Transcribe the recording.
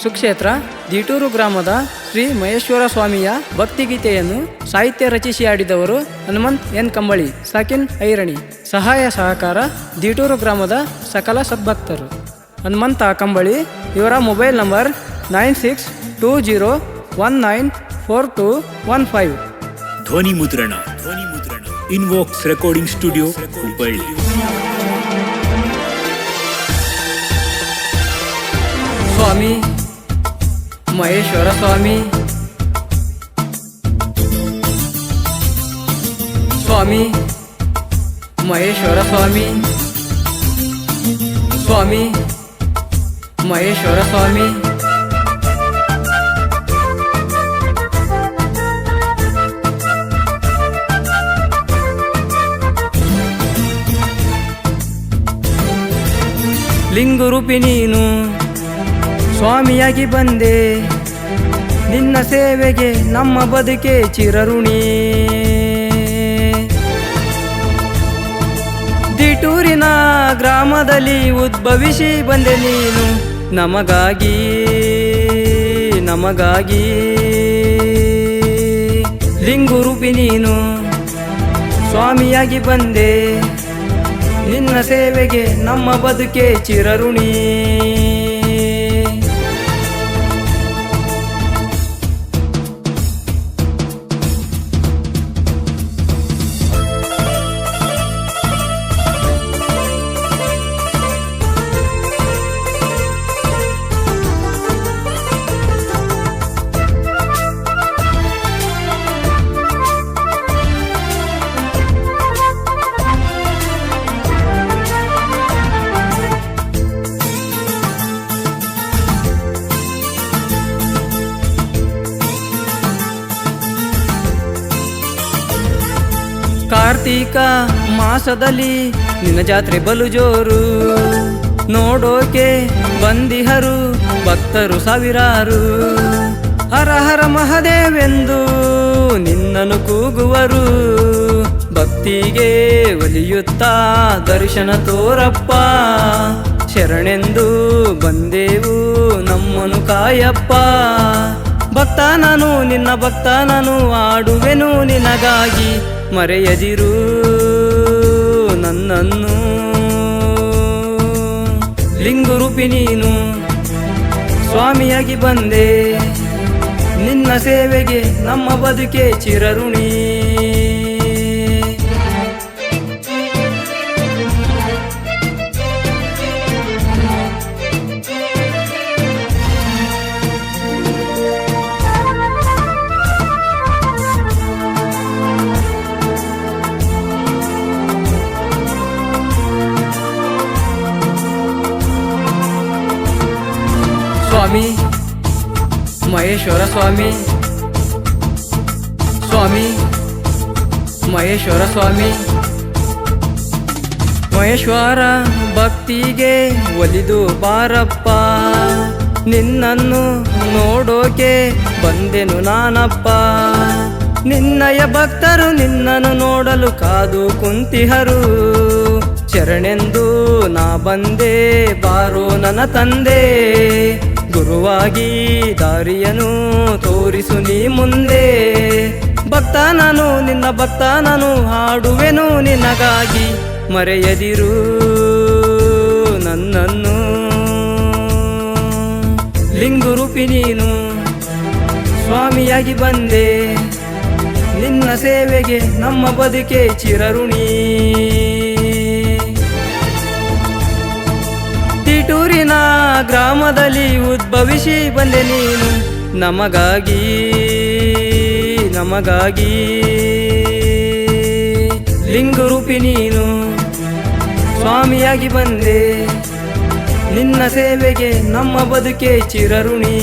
ಸುಕ್ಷೇತ್ರ ದೀಟೂರು ಗ್ರಾಮದ ಶ್ರೀ ಮಹೇಶ್ವರ ಸ್ವಾಮಿಯ ಭಕ್ತಿಗೀತೆಯನ್ನು ಸಾಹಿತ್ಯ ರಚಿಸಿ ಆಡಿದವರು ಹನುಮಂತ್ ಎನ್ ಕಂಬಳಿ, ಸಾಕಿನ್ ಐರಣಿ. ಸಹಾಯ ಸಹಕಾರ ದೀಟೂರು ಗ್ರಾಮದ ಸಕಲ ಸದ್ಭಕ್ತರು. ಹನುಮಂತ ಕಂಬಳಿ ಇವರ ಮೊಬೈಲ್ ನಂಬರ್ 9620194215. ಧ್ವನಿ ಮುದ್ರಣ ಇನ್ವೋಕ್ಸ್ ರೆಕಾರ್ಡಿಂಗ್ ಸ್ಟುಡಿಯೋ, ಹುಬ್ಬಳ್ಳಿ. ಸ್ವಾಮಿ ಮಹೇಶ್ವರ ಸ್ವಾಮಿ, ಸ್ವಾಮಿ ಮಹೇಶ್ವರ ಸ್ವಾಮಿ, ಸ್ವಾಮಿ ಮಹೇಶ್ವರ ಸ್ವಾಮಿ. ಲಿಂಗುರೂಪಿ ನೀನು ಸ್ವಾಮಿಯಾಗಿ ಬಂದೆ, ನಿನ್ನ ಸೇವೆಗೆ ನಮ್ಮ ಬದುಕೆ ಚಿರಋಣಿ. ದೀಟೂರಿನ ಗ್ರಾಮದಲ್ಲಿ ಉದ್ಭವಿಸಿ ಬಂದೆ ನೀನು ನಮಗಾಗಿ, ನಮಗಾಗಿ. ಲಿಂಗುರೂಪಿ ನೀನು ಸ್ವಾಮಿಯಾಗಿ ಬಂದೆ, ನಿನ್ನ ಸೇವೆಗೆ ನಮ್ಮ ಬದುಕೆ ಚಿರಋಣಿ. ಕಾರ್ತೀಕ ಮಾಸದಲ್ಲಿ ನಿನ್ನ ಜಾತ್ರೆ ಬಲು ಜೋರು, ನೋಡೋಕೆ ಬಂದಿಹರು ಭಕ್ತರು ಸಾವಿರಾರು. ಹರ ಹರ ಮಹದೇವೆಂದು ನಿನ್ನನ್ನು ಕೂಗುವರು, ಭಕ್ತಿಗೆ ಒಲಿಯುತ್ತಾ ದರ್ಶನ ತೋರಪ್ಪ. ಶರಣೆಂದು ಬಂದೆವು ನಮ್ಮನು ಕಾಯಪ್ಪ. ಭಕ್ತ ನಾನು ನಿನ್ನ ಭಕ್ತ ನಾನು, ಆಡುವೆನು ನಿನಗಾಗಿ, ಮರೆಯದಿರು ನನ್ನನ್ನು. ಲಿಂಗುರೂಪಿ ನೀನು ಸ್ವಾಮಿಯಾಗಿ ಬಂದೆ, ನಿನ್ನ ಸೇವೆಗೆ ನಮ್ಮ ಬದುಕೆ ಚಿರಋಣಿ. ಸ್ವಾಮಿ ಮಹೇಶ್ವರ ಸ್ವಾಮಿ, ಸ್ವಾಮಿ ಮಹೇಶ್ವರ ಸ್ವಾಮಿ. ಮಹೇಶ್ವರ ಭಕ್ತಿಗೆ ಒಲಿದು ಬಾರಪ್ಪ, ನಿನ್ನನ್ನು ನೋಡೋಕೆ ಬಂದೆನು ನಾನಪ್ಪ. ನಿನ್ನಯ ಭಕ್ತರು ನಿನ್ನನ್ನು ನೋಡಲು ಕಾದು ಕುಂತಿಹರು, ಶರಣೆಂದು ನಾ ಬಂದೆ ಬಾರೋ ನನ್ನ ತಂದೆ. ಗುರುವಾಗಿ ದಾರಿಯನು ತೋರಿಸು ನೀ ಮುಂದೆ, ಭಕ್ತ ನಾನು ನಿನ್ನ ಭಕ್ತ ನಾನು, ಹಾಡುವೆನು ನಿನಗಾಗಿ, ಮರೆಯದಿರು ನನ್ನನ್ನು. ಲಿಂಗುರೂಪಿ ನೀನು ಸ್ವಾಮಿಯಾಗಿ ಬಂದೆ, ನಿನ್ನ ಸೇವೆಗೆ ನಮ್ಮ ಬದುಕೆ ಚಿರಋಣಿ. ದೀಟೂರಿನ ಗ್ರಾಮದಲ್ಲಿ ಉದ್ಭವಿಸಿ ಬಂದೆ ನೀನು ನಮಗಾಗಿ, ನಮಗಾಗಿ. ಲಿಂಗುರೂಪಿ ನೀನು ಸ್ವಾಮಿಯಾಗಿ ಬಂದೆ, ನಿನ್ನ ಸೇವೆಗೆ ನಮ್ಮ ಬದುಕೆ ಚಿರಋಣಿ.